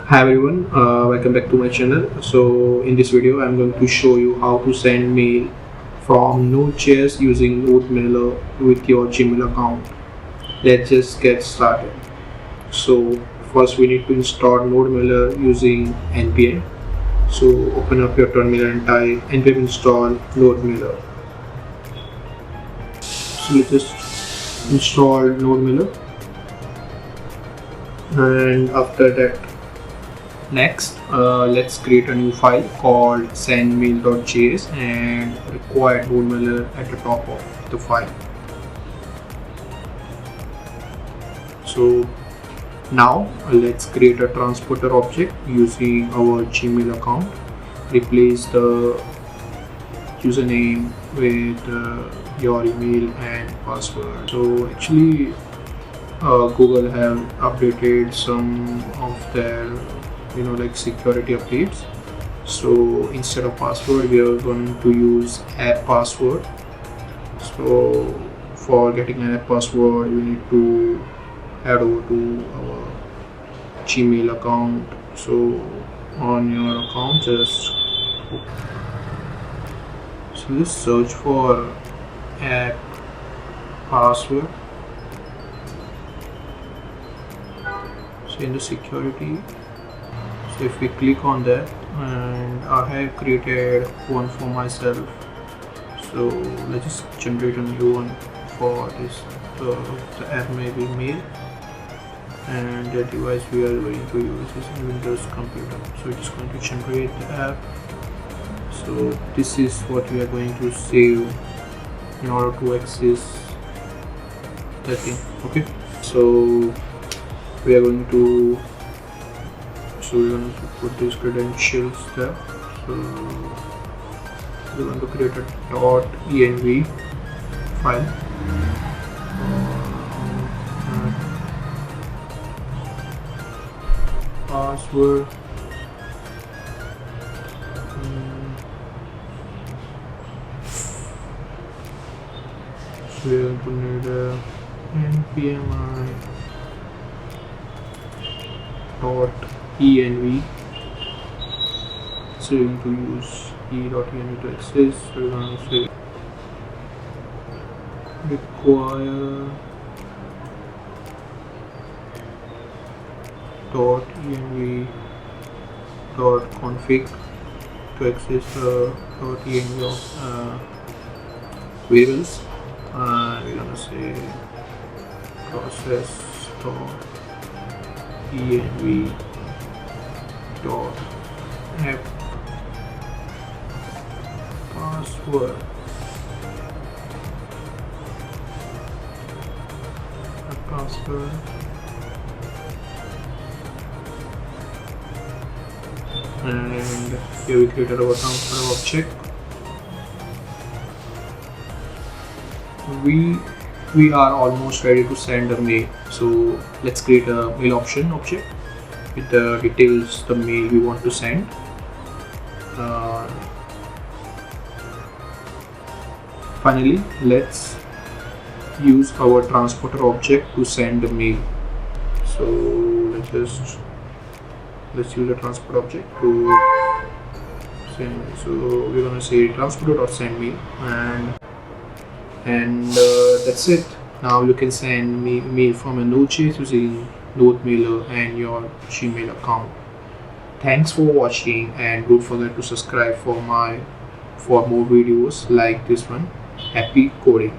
Hi everyone, welcome back to my channel. So in this video I'm going to show you how to send mail from Node.js using NodeMailer with your Gmail account. Let's just get started. So first we need to install NodeMailer using npm. So open up your terminal and type npm install NodeMailer. So let's just install NodeMailer, and after that next, let's create a new file called sendmail.js and require NodeMailer at the top of the file. So now let's create a transporter object using our Gmail account. Replace the username with your email and password. So actually Google have updated some of their like security updates. So instead of password we are going to use app password. So for getting an app password we need to head over to our Gmail account. So on your account just search for app password. So in the security, so if we click on that, and I have created one for myself, so let's just generate a new one for this. The app may be mail, and the device we are going to use is a Windows computer. So it is going to generate the app. So this is what we are going to save in order to access that thing. Okay, so we're going to put these credentials there. So we're going to create a .env file. Password. So we're going to need a npmi .env. So we're going to use e.env to access. So we're going to say require .env .config to access the .env of variables. We're going to say process .env .app password and here we created our transfer object. We are almost ready to send a mail. So let's create a mail option object with the details, the mail we want to send. Finally, let's use our transporter object to send the mail. So let's use a transport object to send. So we're gonna say transporter.send mail, and that's it. Now you can send me mail from a Nodejs using NodeMailer and your Gmail account. Thanks for watching, and don't forget to subscribe for more videos like this one. Happy coding!